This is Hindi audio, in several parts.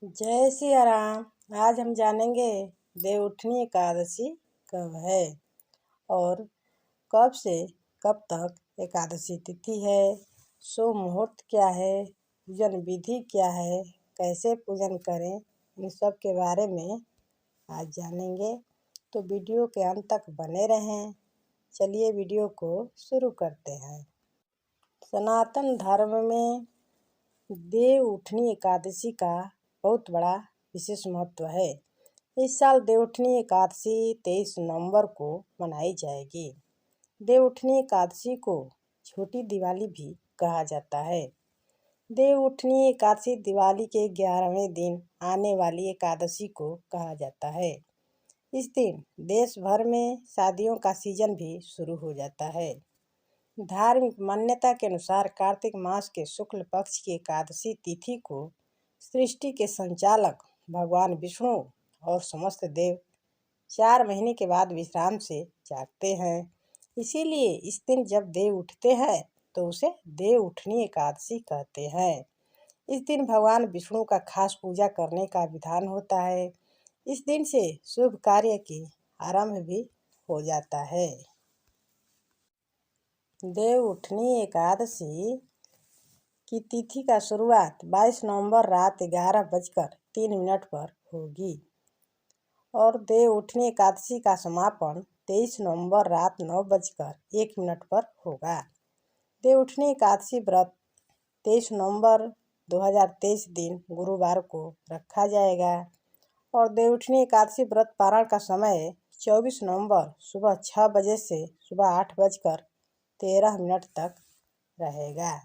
जय सिया राम। आज हम जानेंगे देवउठनी एकादशी कब है और कब से कब तक एकादशी तिथि है, शुभ मुहूर्त क्या है, पूजन विधि क्या है, कैसे पूजन करें, इन सब के बारे में आज जानेंगे। तो वीडियो के अंत तक बने रहें। चलिए वीडियो को शुरू करते हैं। सनातन धर्म में देवउठनी एकादशी का बहुत बड़ा विशेष महत्व है। इस साल देवउठनी एकादशी 23 नवंबर को मनाई जाएगी। देवउठनी एकादशी को छोटी दिवाली भी कहा जाता है। देवउठनी एकादशी दिवाली के 11वें दिन आने वाली एकादशी को कहा जाता है। इस दिन देश भर में शादियों का सीजन भी शुरू हो जाता है। धार्मिक मान्यता के अनुसार कार्तिक मास के शुक्ल पक्ष की एकादशी तिथि को सृष्टि के संचालक भगवान विष्णु और समस्त देव 4 महीने के बाद विश्राम से जागते हैं। इसीलिए इस दिन जब देव उठते हैं तो उसे देवउठनी एकादशी कहते हैं। इस दिन भगवान विष्णु का खास पूजा करने का विधान होता है। इस दिन से शुभ कार्य की आरंभ भी हो जाता है। देवउठनी एकादशी की तिथि का शुरुआत 22 नवंबर रात 11:03 पर होगी और देवउठनी एकादशी का समापन 23 नवंबर रात 9:01 पर होगा। देवउठनी एकादशी व्रत 23 नवंबर 2023 दिन गुरुवार को रखा जाएगा और देवउठनी एकादशी व्रत पारण का समय 24 नवंबर सुबह 6 बजे से सुबह 8:13 तक रहेगा।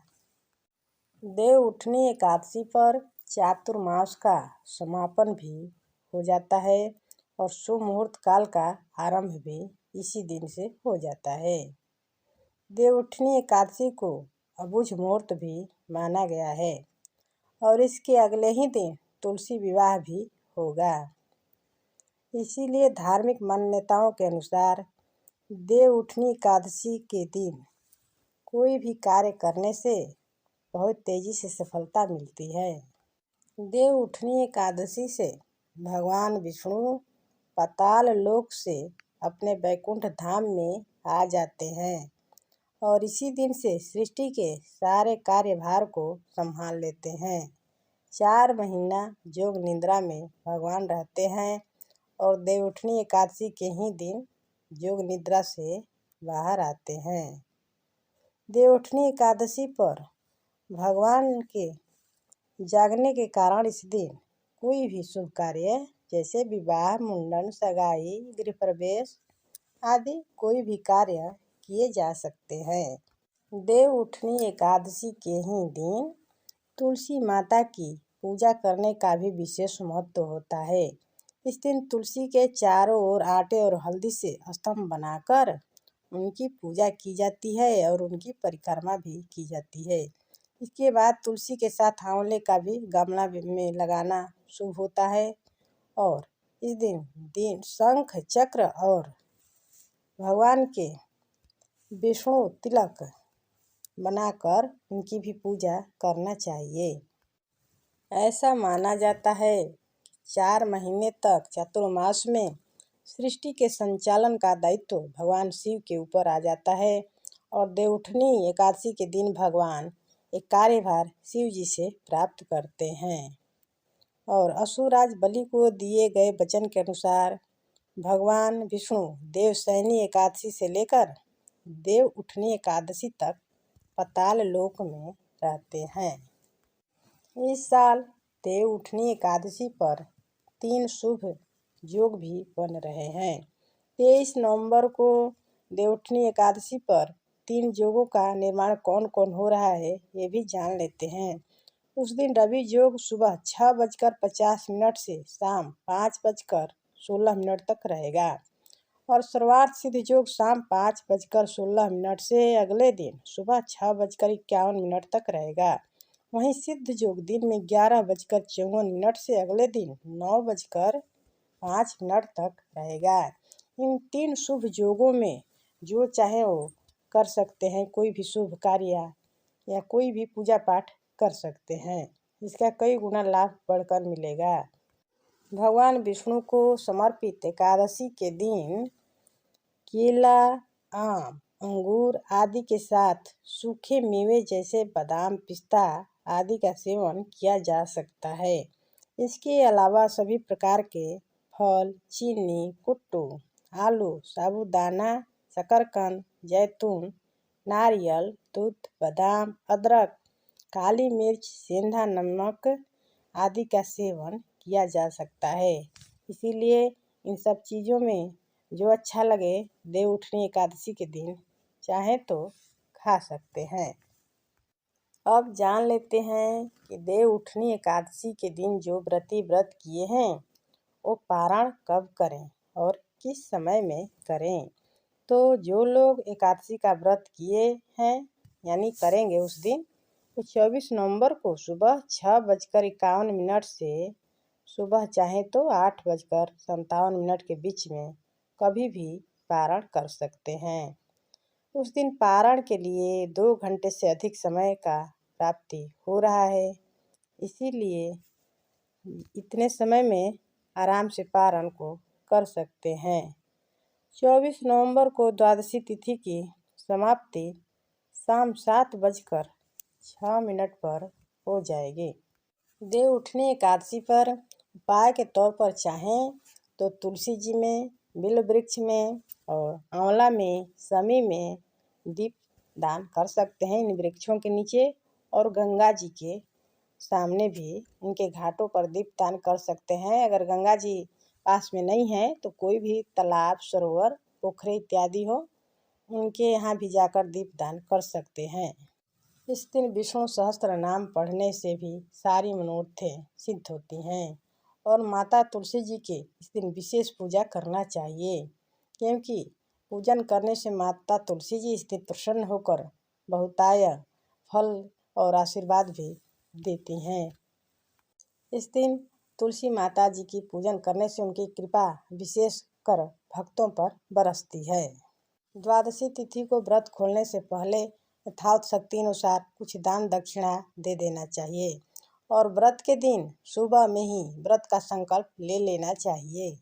देवउठनी एकादशी पर चातुर्मास का समापन भी हो जाता है और शुभ मुहूर्त काल का आरंभ भी इसी दिन से हो जाता है। देवउठनी एकादशी को अबुझ मुहूर्त भी माना गया है और इसके अगले ही दिन तुलसी विवाह भी होगा। इसीलिए धार्मिक मान्यताओं के अनुसार देवउठनी एकादशी के दिन कोई भी कार्य करने से बहुत तेजी से सफलता मिलती है। देवउठनी एकादशी से भगवान विष्णु पाताल लोक से अपने वैकुंठ धाम में आ जाते हैं और इसी दिन से सृष्टि के सारे कार्यभार को संभाल लेते हैं। 4 महीना योग निद्रा में भगवान रहते हैं और देवउठनी एकादशी के ही दिन योग निद्रा से बाहर आते हैं। देवउठनी एकादशी पर भगवान के जागने के कारण इस दिन कोई भी शुभ कार्य जैसे विवाह, मुंडन, सगाई, गृह प्रवेश आदि कोई भी कार्य किए जा सकते हैं। देवउठनी एकादशी के ही दिन तुलसी माता की पूजा करने का भी विशेष महत्व होता है। इस दिन तुलसी के चारों ओर आटे और हल्दी से स्तंभ बनाकर उनकी पूजा की जाती है और उनकी परिक्रमा भी की जाती है। इसके बाद तुलसी के साथ आंवले का भी गमला में लगाना शुभ होता है और इस दिन शंख चक्र और भगवान के विष्णु तिलक बनाकर उनकी भी पूजा करना चाहिए। ऐसा माना जाता है कि 4 महीने तक चातुर्मास में सृष्टि के संचालन का दायित्व भगवान शिव के ऊपर आ जाता है और देवउठनी एकादशी के दिन भगवान एक कार्यभार शिव जी से प्राप्त करते हैं और असुरराज बलि को दिए गए वचन के अनुसार भगवान विष्णु देवशयनी एकादशी से लेकर देवउठनी एकादशी तक पाताल लोक में रहते हैं। इस साल देवउठनी एकादशी पर 3 शुभ योग भी बन रहे हैं। 23 नवंबर को देवउठनी एकादशी पर 3 योगों का निर्माण कौन कौन हो रहा है ये भी जान लेते हैं। उस दिन रवि योग सुबह 6:50 से शाम 5:16 तक रहेगा और सर्वार्थ सिद्ध योग शाम 5:16 से अगले दिन सुबह 6:51 तक रहेगा। वहीं सिद्ध योग दिन में 11:54 से अगले दिन 9:05 तक रहेगा। इन 3 शुभ योगों में जो चाहे वो कर सकते हैं, कोई भी शुभ कार्य या कोई भी पूजा पाठ कर सकते हैं। इसका कई गुना लाभ बढ़कर मिलेगा। भगवान विष्णु को समर्पित एकादशी के दिन केला, आम, अंगूर आदि के साथ सूखे मेवे जैसे बादाम, पिस्ता आदि का सेवन किया जा सकता है। इसके अलावा सभी प्रकार के फल, चीनी, कुट्टू, आलू, साबूदाना, शकरकंद, जैतून, नारियल, दूध, बादाम, अदरक, काली मिर्च, सेंधा नमक आदि का सेवन किया जा सकता है। इसीलिए इन सब चीज़ों में जो अच्छा लगे देव उठनी एकादशी के दिन चाहे तो खा सकते हैं। अब जान लेते हैं कि देव उठनी एकादशी के दिन जो व्रती व्रत किए हैं वो पारण कब करें और किस समय में करें। तो जो लोग एकादशी का व्रत किए हैं यानी करेंगे उस दिन, तो 24 नवंबर को सुबह 6:51 से सुबह चाहे तो 8:57 के बीच में कभी भी पारण कर सकते हैं। उस दिन पारण के लिए 2 घंटे से अधिक समय का प्राप्ति हो रहा है, इसीलिए इतने समय में आराम से पारण को कर सकते हैं। 24 नवंबर को द्वादशी तिथि की समाप्ति शाम 7:06 पर हो जाएगी। देव उठनी एकादशी पर उपाय के तौर पर चाहें तो तुलसी जी में, बिल्व वृक्ष में और आंवला में, शमी में दीप दान कर सकते हैं इन वृक्षों के नीचे, और गंगा जी के सामने भी उनके घाटों पर दीप दान कर सकते हैं। अगर गंगा जी पास में नहीं है तो कोई भी तालाब, सरोवर, पोखरे इत्यादि हो उनके यहाँ भी जाकर दीप दान कर सकते हैं। इस दिन विष्णु सहस्त्र नाम पढ़ने से भी सारी मनोरथें सिद्ध होती हैं और माता तुलसी जी के इस दिन विशेष पूजा करना चाहिए, क्योंकि पूजन करने से माता तुलसी जी इस दिन प्रसन्न होकर बहुताय फल और आशीर्वाद भी देती हैं। इस दिन तुलसी माता जी की पूजन करने से उनकी कृपा विशेष कर भक्तों पर बरसती है। द्वादशी तिथि को व्रत खोलने से पहले यथार्थ शक्ति अनुसार कुछ दान दक्षिणा दे देना चाहिए और व्रत के दिन सुबह में ही व्रत का संकल्प ले लेना चाहिए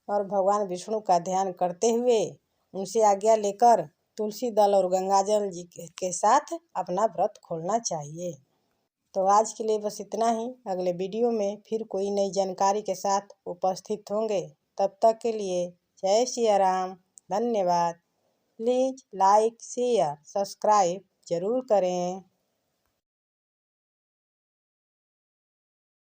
और भगवान विष्णु का ध्यान करते हुए उनसे आज्ञा लेकर तुलसी दल और गंगाजल जी के साथ अपना व्रत खोलना चाहिए। तो आज के लिए बस इतना ही। अगले वीडियो में फिर कोई नई जानकारी के साथ उपस्थित होंगे। तब तक के लिए जय सिया राम, धन्यवाद। प्लीज़ लाइक, शेयर, सब्सक्राइब जरूर करें।